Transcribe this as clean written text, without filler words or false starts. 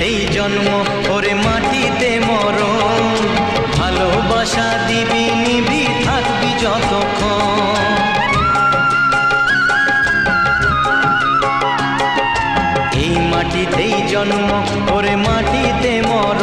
মাটিতেই জন্ম ওরে মাটিতে মরণ, ভালোবাসা দিবি নিবি থাকবি যতক্ষণ। এই মাটিতেই জন্ম ওরে মাটিতে মরণ,